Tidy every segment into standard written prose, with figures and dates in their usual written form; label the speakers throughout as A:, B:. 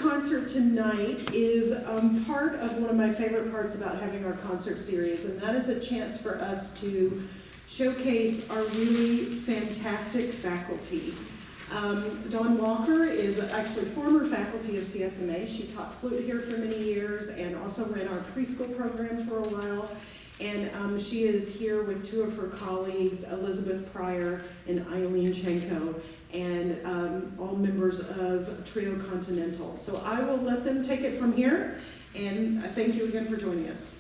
A: concert tonight is part of one of my favorite parts about having our concert series, and that is a chance for us to showcase our really fantastic faculty. Dawn Walker is actually former faculty of CSMA. She taught flute here for many years and also ran our preschool program for a while. And she is here with two of her colleagues, Elizabeth Pryor and Aileen Chanco, and all members of Trio Continental. So I will let them take it from here, and I thank you again for joining us.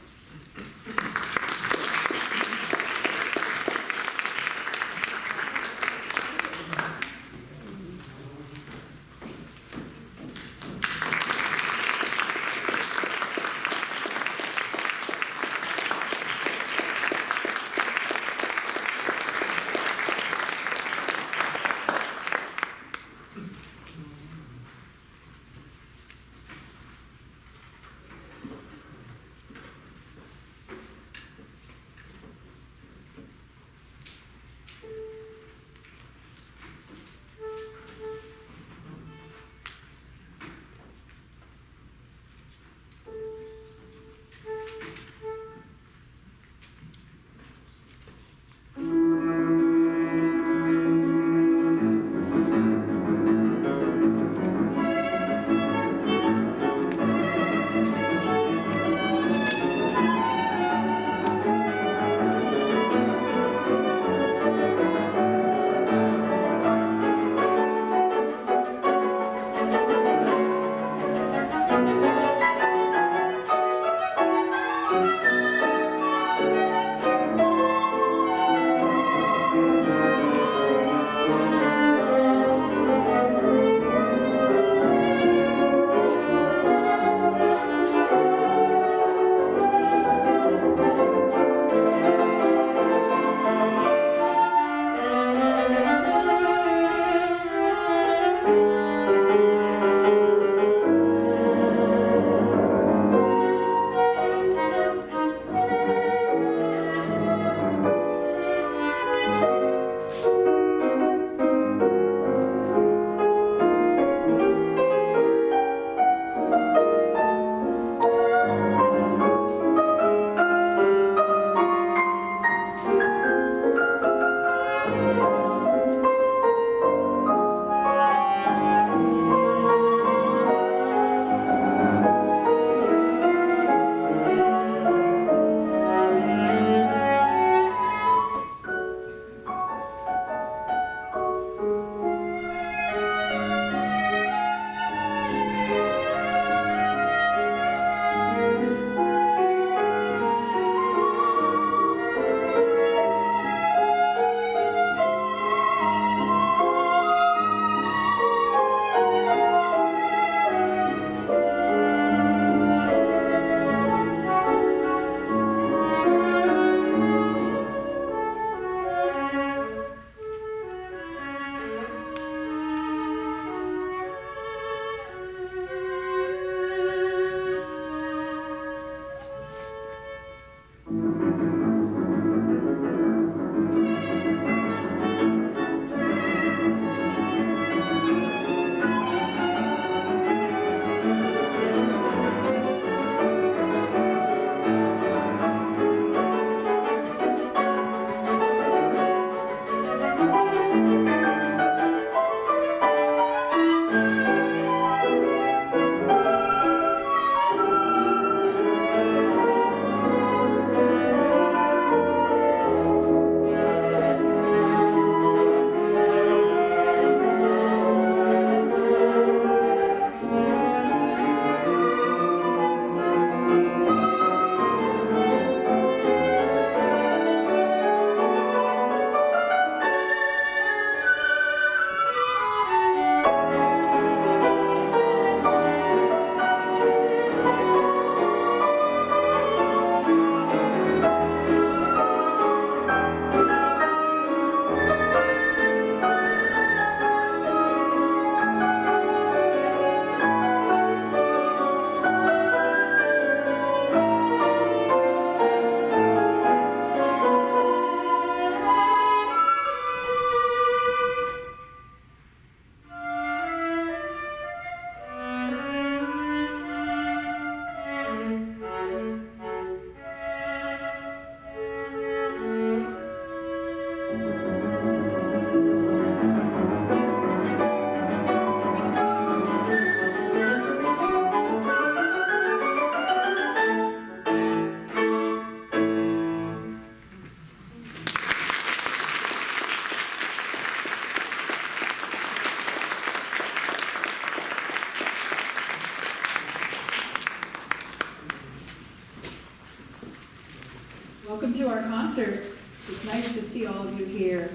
B: Welcome to our concert. It's nice to see all of you here.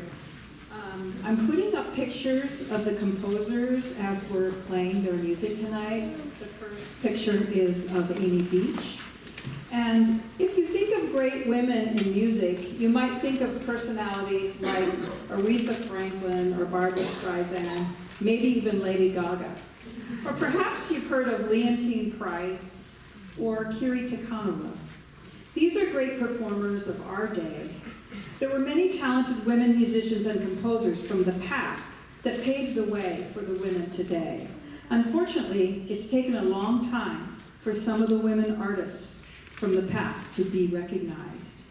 B: I'm putting up pictures of the composers as we're playing their music tonight. The first picture is of Amy Beach. And if you think of great women in music, you might think of personalities like Aretha Franklin or Barbra Streisand, maybe even Lady Gaga. Or perhaps you've heard of Leontine Price or Kiri Takanova. These are great performers of our day. There were many talented women musicians and composers from the past that paved the way for the women today. Unfortunately, it's taken a long time for some of the women artists from the past to be recognized.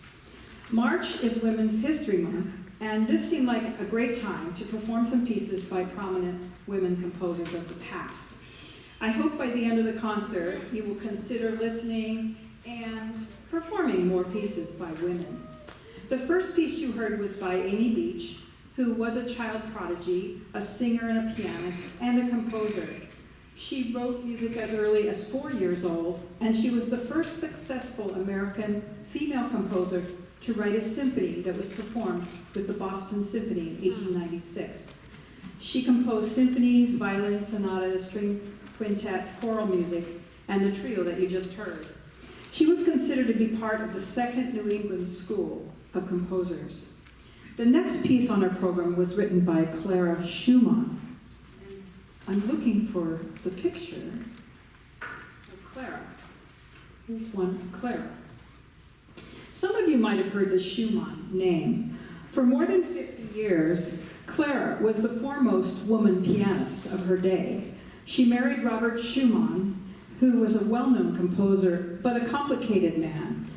B: March is Women's History Month, and this seemed like a great time to perform some pieces by prominent women composers of the past. I hope by the end of the concert you will consider listening and performing more pieces by women. The first piece you heard was by Amy Beach, who was a child prodigy, a singer and a pianist, and a composer. She wrote music as early as 4 years old, and she was the first successful American female composer to write a symphony that was performed with the Boston Symphony in 1896. She composed symphonies, violin sonatas, string quintets, choral music, and the trio that you just heard. She was considered to be part of the second New England school of composers. The next piece on our program was written by Clara Schumann. I'm looking for the picture of Clara. Here's one of Clara. Some of you might have heard the Schumann name. For more than 50 years, Clara was the foremost woman pianist of her day. She married Robert Schumann, who was a well-known composer, but a complicated man.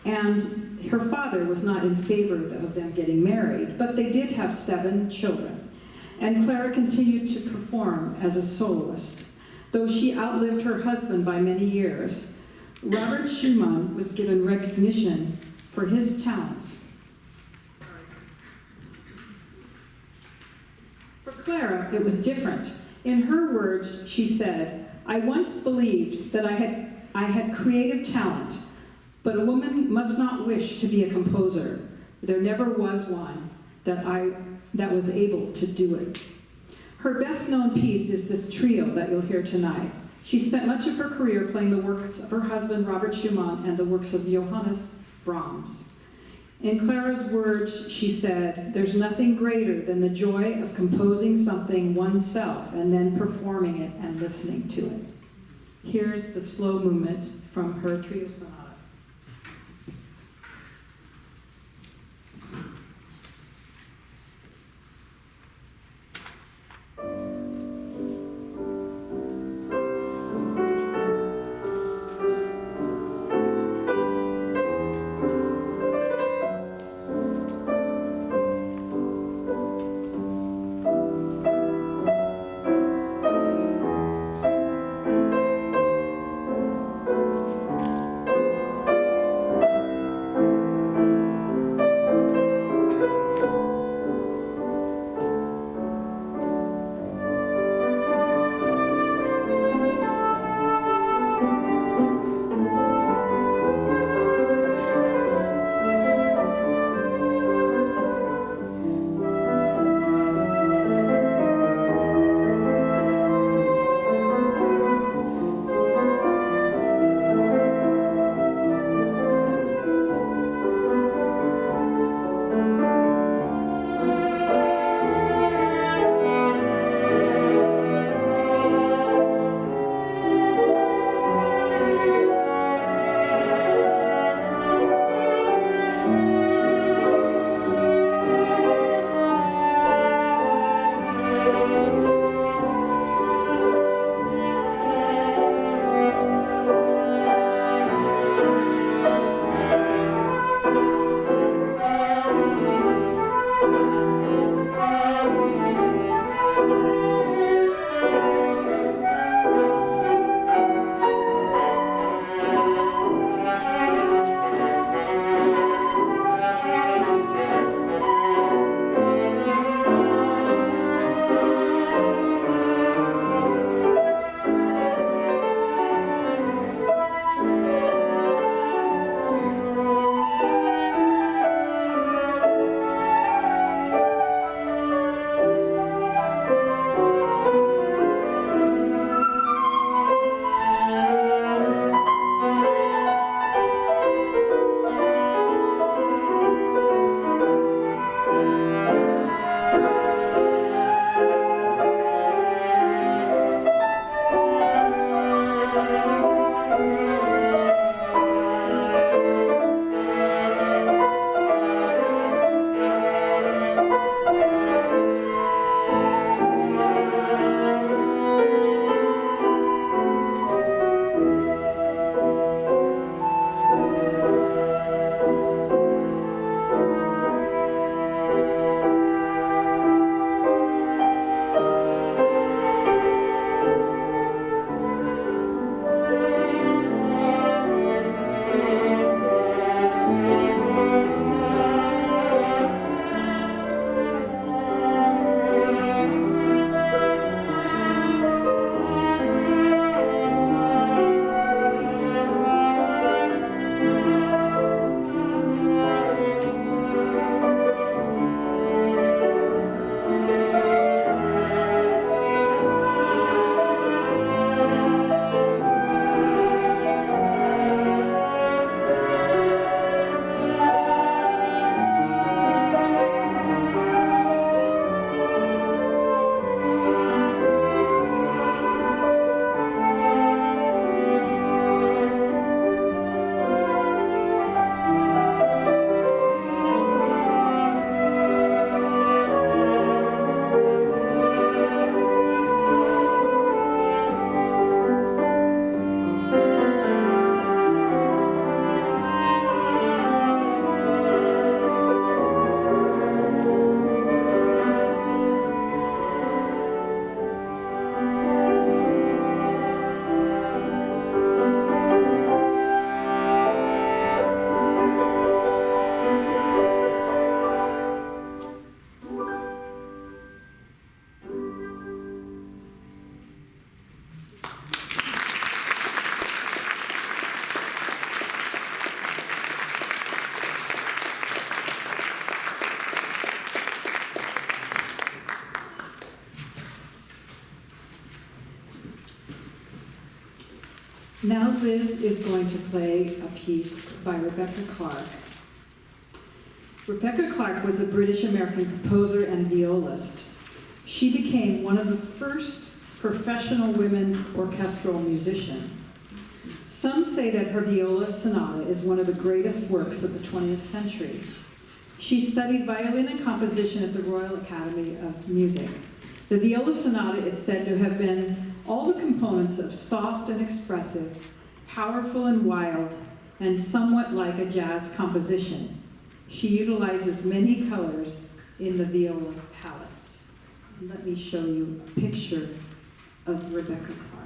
B: And her father was not in favor of them getting married, but they did have 7 children. And Clara continued to perform as a soloist. Though she outlived her husband by many years, Robert Schumann was given recognition for his talents. For Clara, it was different. In her words, she said, "I once believed that I had creative talent, but a woman must not wish to be a composer. There never was one that was able to do it." Her best-known piece is this trio that you'll hear tonight. She spent much of her career playing the works of her husband, Robert Schumann, and the works of Johannes Brahms. In Clara's words, she said, "There's nothing greater than the joy of composing something oneself and then performing it and listening to it." Here's the slow movement from her trio sonata. Now Liz is going to play a piece by Rebecca Clark. Rebecca Clark was a British-American composer and violist. She became one of the first professional women's orchestral musicians. Some say that her viola sonata is one of the greatest works of the 20th century. She studied violin and composition at the Royal Academy of Music. The viola sonata is said to have been all the components of soft and expressive, powerful and wild, and somewhat like a jazz composition. She utilizes many colors in the viola palette. Let me show you a picture of Rebecca Clark.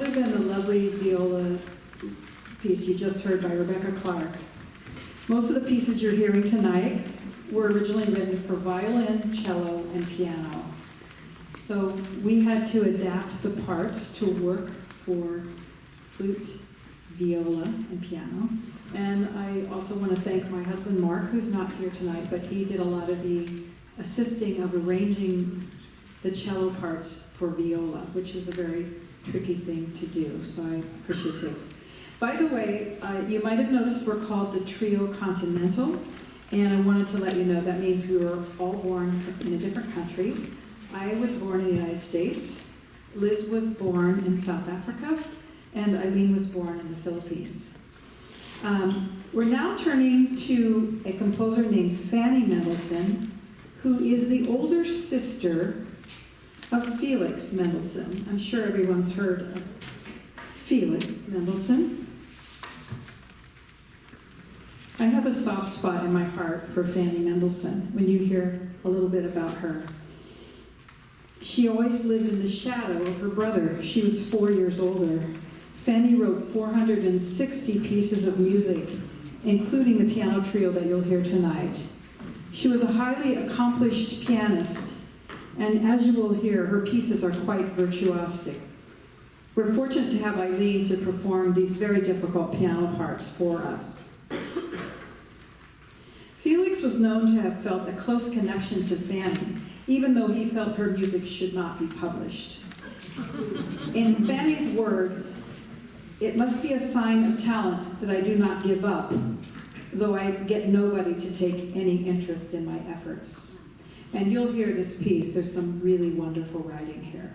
B: other than the lovely viola piece you just heard by Rebecca Clark, most of the pieces you're hearing tonight were originally written for violin, cello, and piano. So we had to adapt the parts to work for flute, viola, and piano. And I also want to thank my husband Mark, who's not here tonight, but he did a lot of the assisting of arranging the cello parts for viola, which is a very tricky thing to do, so I'm appreciative. By the way, you might have noticed we're called the Trio Continental, and I wanted to let you know that means we were all born in a different country. I was born in the United States, Liz was born in South Africa, and Aileen was born in the Philippines. We're now turning to a composer named Fanny Mendelssohn, who is the older sister of Felix Mendelssohn. I'm sure everyone's heard of Felix Mendelssohn. I have a soft spot in my heart for Fanny Mendelssohn when you hear a little bit about her. She always lived in the shadow of her brother. She was 4 years older. Fanny wrote 460 pieces of music, including the piano trio that you'll hear tonight. She was a highly accomplished pianist, and as you will hear, her pieces are quite virtuosic. We're fortunate to have Aileen to perform these very difficult piano parts for us. Felix was known to have felt a close connection to Fanny, even though he felt her music should not be published. In Fanny's words, "It must be a sign of talent that I do not give up, though I get nobody to take any interest in my efforts." And you'll hear this piece. There's some really wonderful writing here.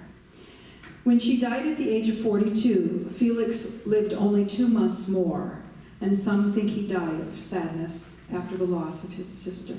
B: When she died at the age of 42, Felix lived only 2 months more, and some think he died of sadness after the loss of his sister.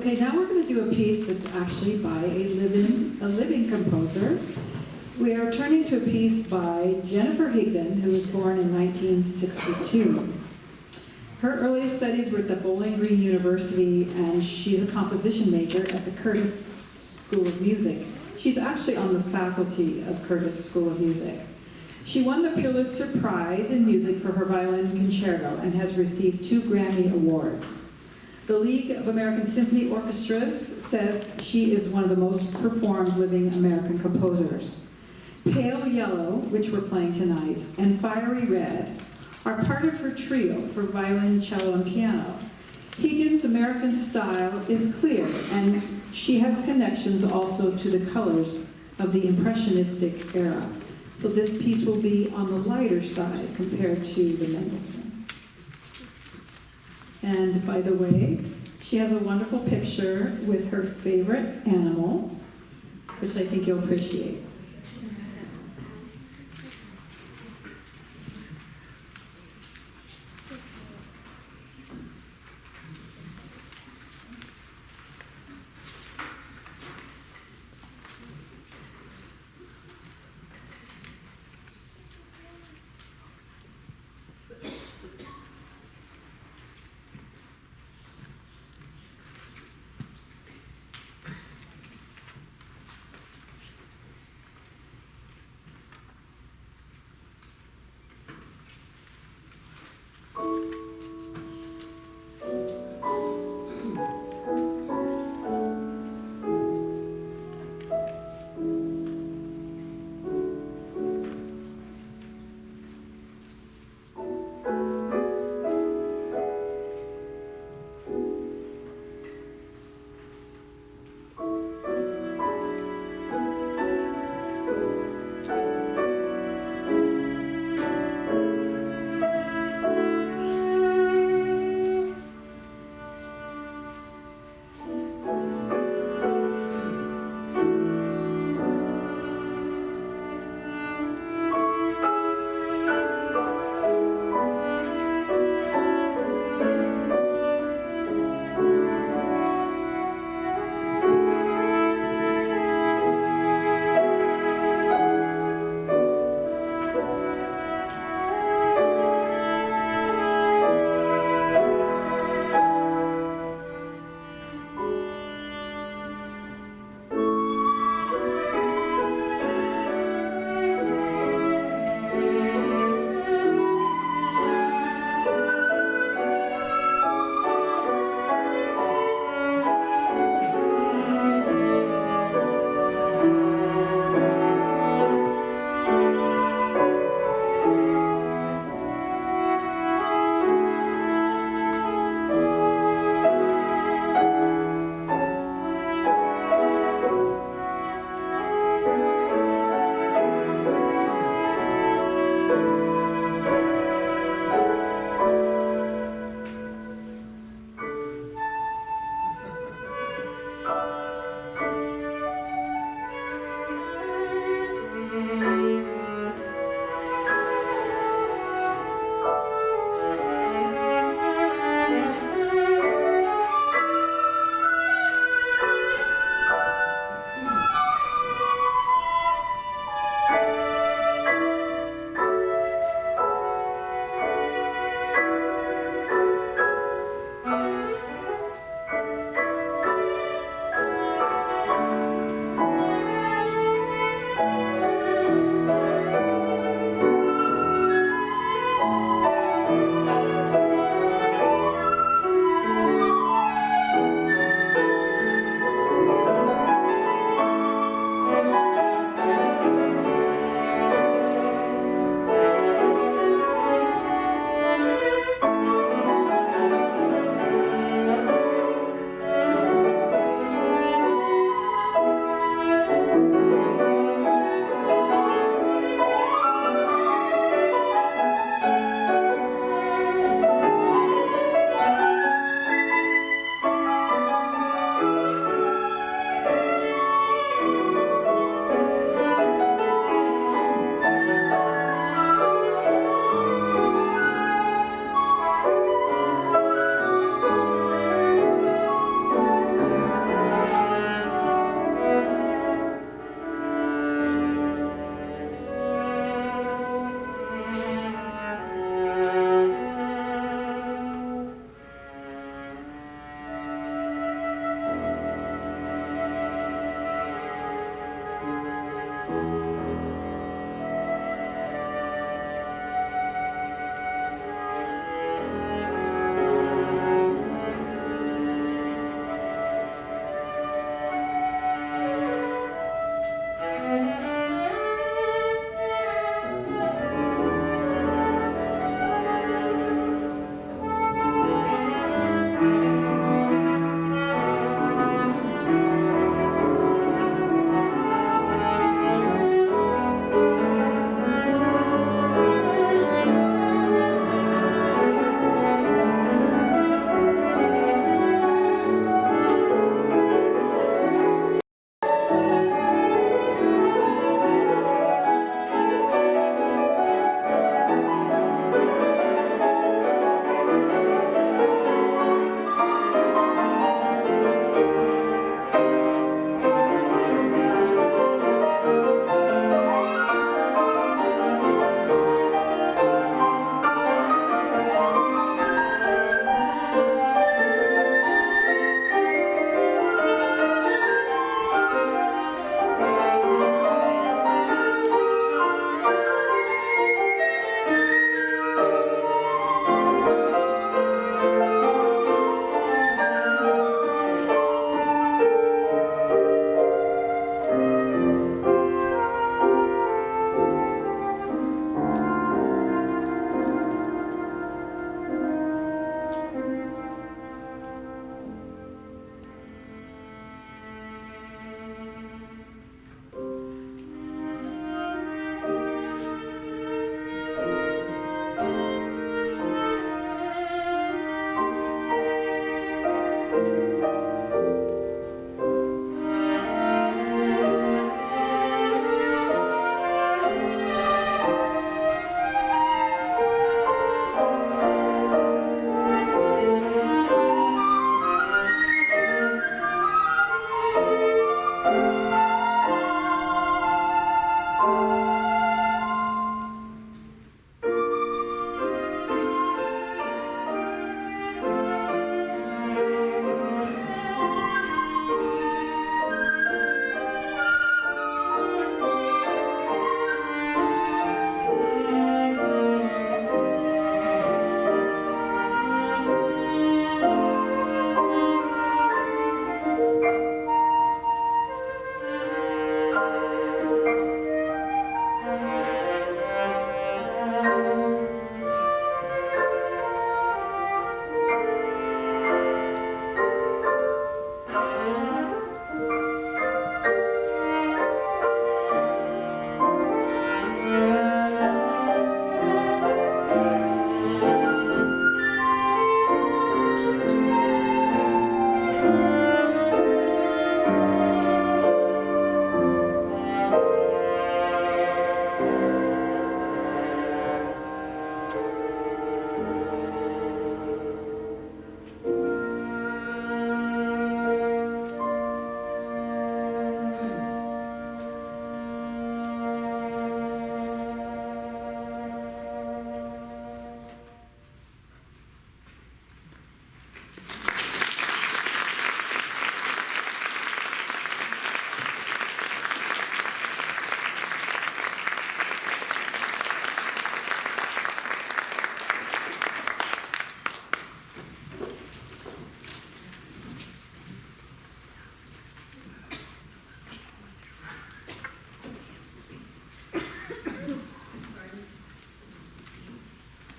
B: Okay, now we're going to do a piece that's actually by a living composer. We are turning to a piece by Jennifer Higdon, who was born in 1962. Her earliest studies were at the Bowling Green University, and she's a composition major at the Curtis School of Music. She's actually on the faculty of Curtis School of Music. She won the Pulitzer Prize in Music for her violin concerto and has received 2 Grammy Awards. The League of American Symphony Orchestras says she is one of the most performed living American composers. Pale Yellow, which we're playing tonight, and Fiery Red are part of her trio for violin, cello, and piano. Higdon's American style is clear, and she has connections also to the colors of the Impressionistic era. So this piece will be on the lighter side compared to the Mendelssohn. And by the way, she has a wonderful picture with her favorite animal, which I think you'll appreciate.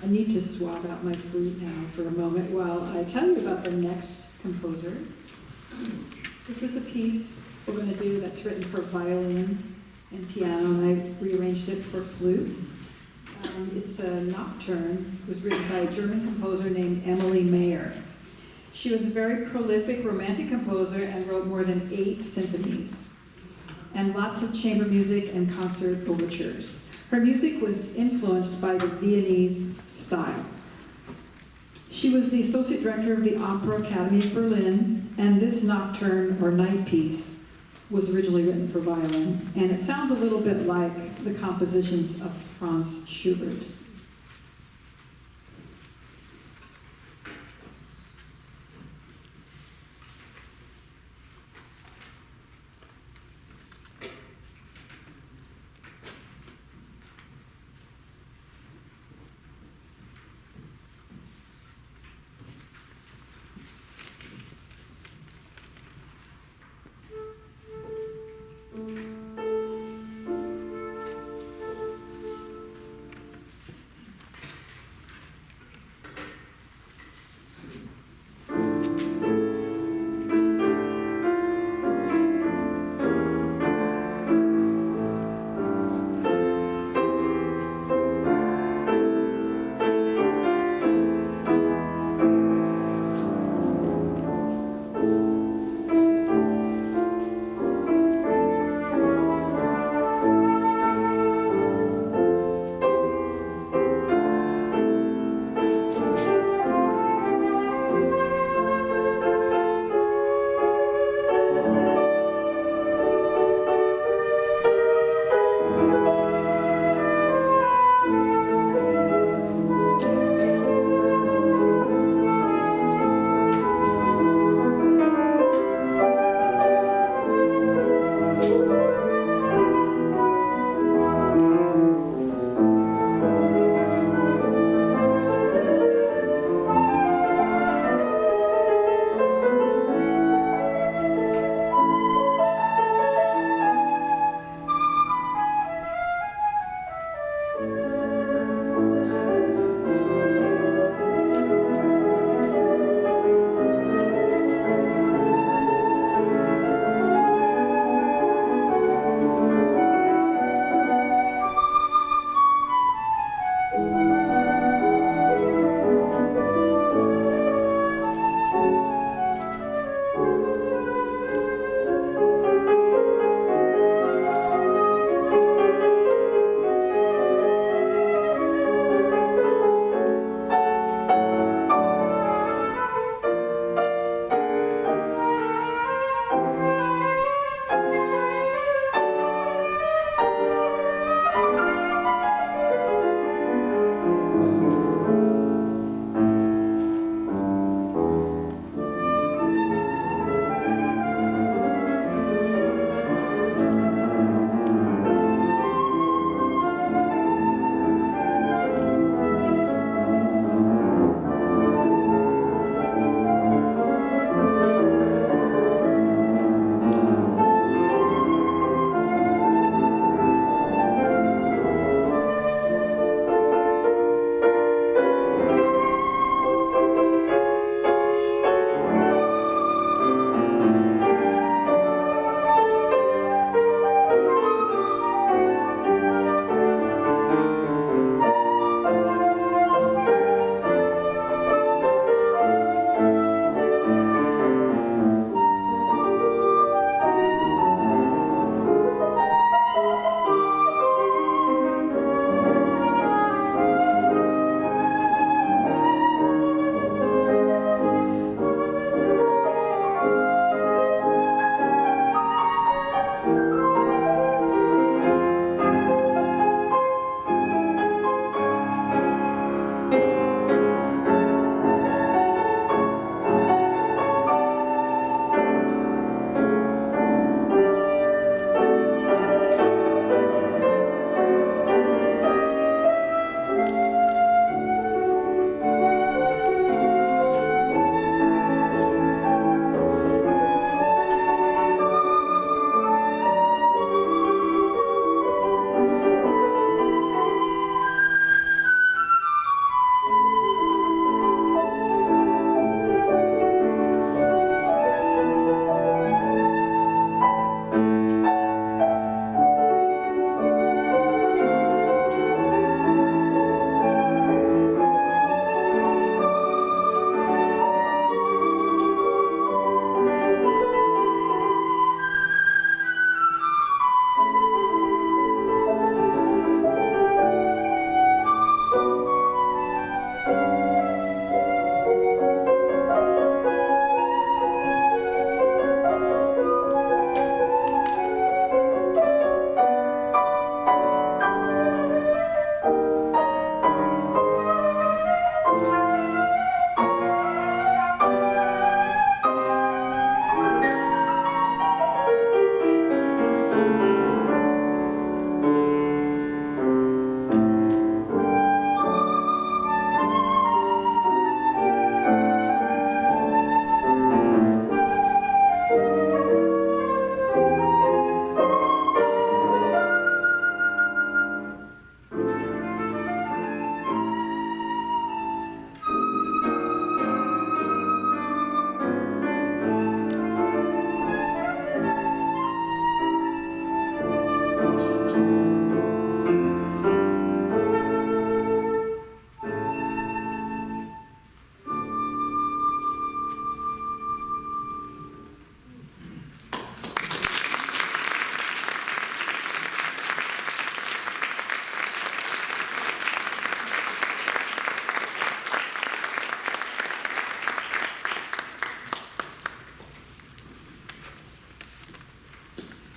B: I need to swab out my flute now for a moment while I tell you about the next composer. This is a piece we're going to do that's written for violin and piano, and I rearranged it for flute. It's a nocturne. It was written by a German composer named Emily Mayer. She was a very prolific romantic composer and wrote more than 8 symphonies and lots of chamber music and concert overtures. Her music was influenced by the Viennese style. She was the associate director of the Opera Academy of Berlin, and this nocturne or night piece was originally written for violin, and it sounds a little bit like the compositions of Franz Schubert.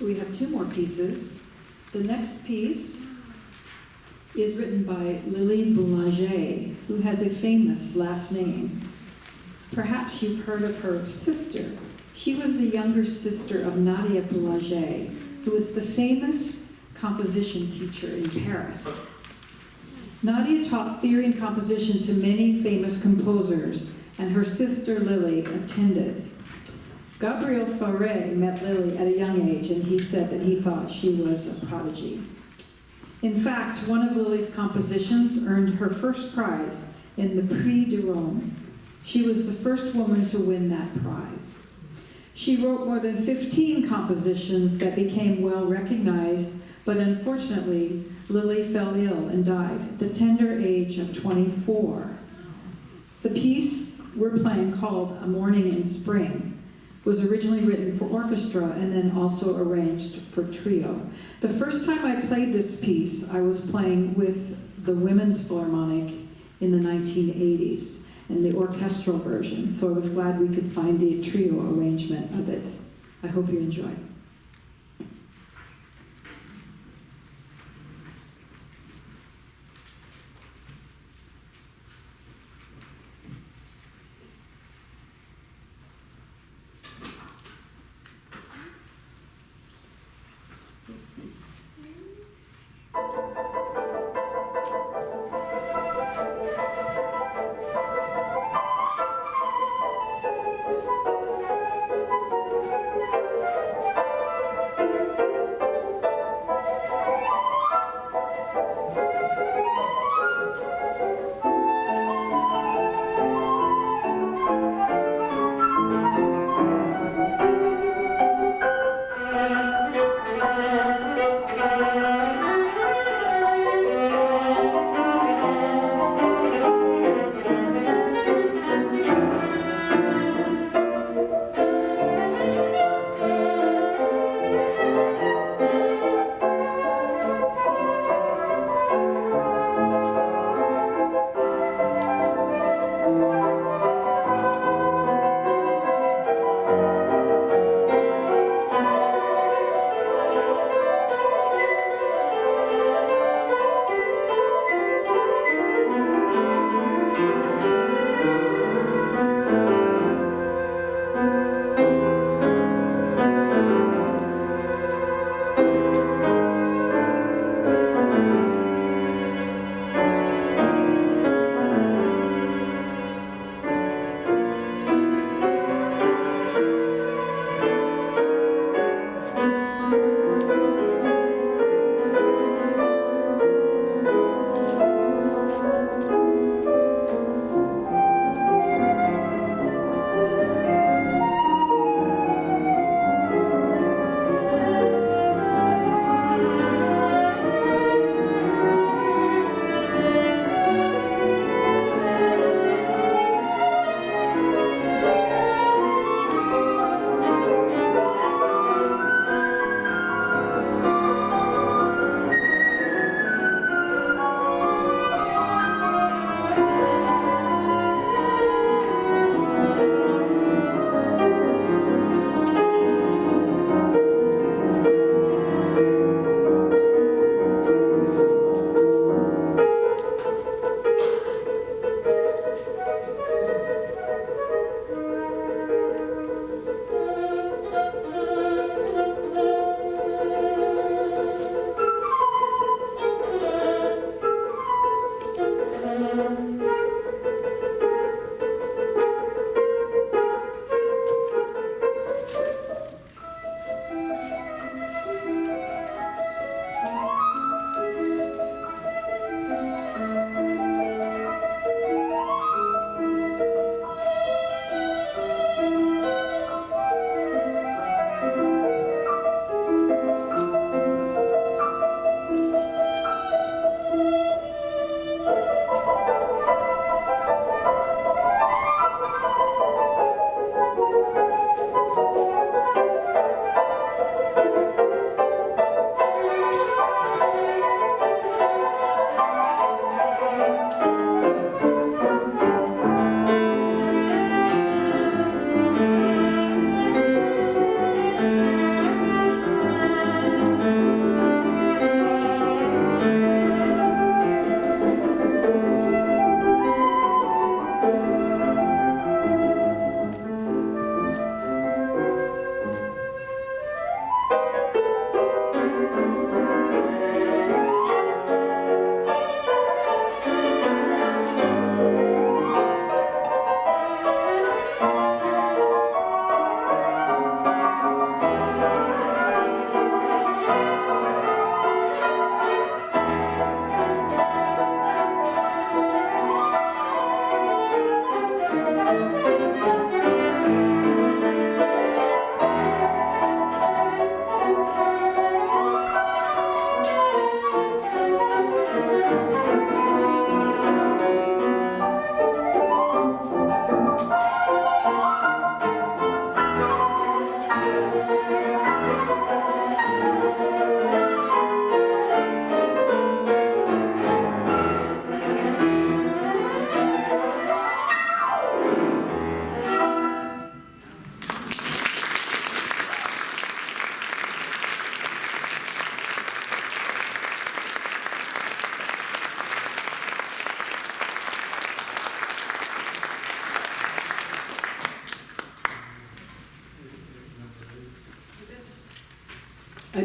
B: we have two more pieces. The next piece is written by Lili Boulanger, who has a famous last name. Perhaps you've heard of her sister. She was the younger sister of Nadia Boulanger, who was the famous composition teacher in Paris. Nadia taught theory and composition to many famous composers, and her sister Lili attended. Gabriel Fauré met Lili at a young age, and he said that he thought she was a prodigy. In fact, one of Lili's compositions earned her first prize in the Prix de Rome. She was the first woman to win that prize. She wrote more than 15 compositions that became well recognized, but unfortunately, Lili fell ill and died at the tender age of 24. The piece we're playing, called A Morning in Spring, was originally written for orchestra and then also arranged for trio. The first time I played this piece, I was playing with the Women's Philharmonic in the 1980s, and the orchestral version, so I was glad we could find the trio arrangement of it. I hope you enjoy.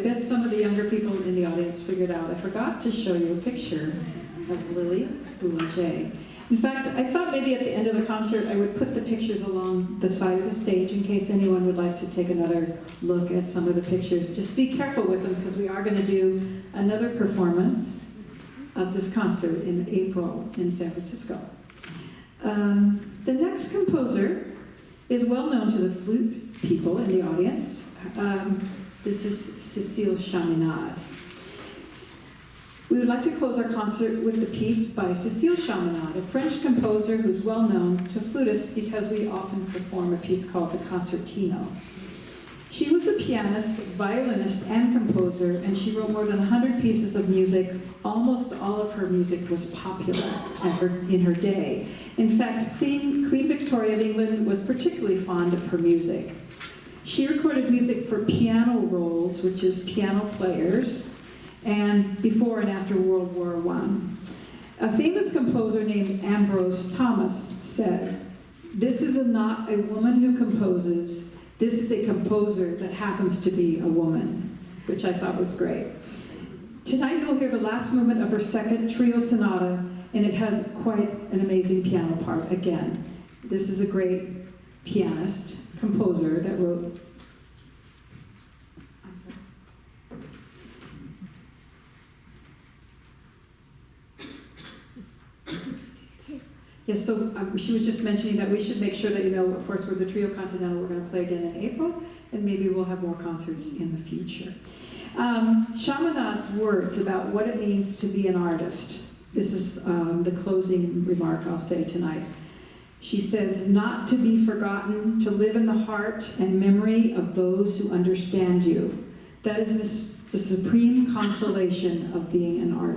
B: bet some of the younger people in the audience figured out I forgot to show you a picture of Lili Boulanger. In fact, I thought maybe at the end of the concert I would put the pictures along the side of the stage in case anyone would like to take another look at some of the pictures. Just be careful with them because we are going to do another performance of this concert in April in San Francisco. The next composer is well known to the flute people in the audience. This is Cecil Chaminade. We would like to close our concert with the piece by Cecil Chaminade, a French composer who's well known to flutists because we often perform a piece called the Concertino. She was a pianist, violinist, and composer, and she wrote more than 100 pieces of music. Almost all of her music was popular in her day. In fact, Queen Victoria of England was particularly fond of her music. She recorded music for piano rolls, which is piano players, and before and after World War I. A famous composer named Ambrose Thomas said, "This is not a woman who composes, this is a composer that happens to be a woman," which I thought was great. Tonight you'll hear the last movement of her second trio sonata, and it has quite an amazing piano part again. This is a great pianist, composer that wrote Yes, so she was just mentioning that we should make sure that you know, of course, we're the Trio Continental. We're going to play again in April, and maybe we'll have more concerts in the future. Chaminade's words about what it means to be an artist. This is the closing remark I'll say tonight. She says, "Not to be forgotten, to live in the heart and memory of those who understand you. That is the supreme consolation of being an artist."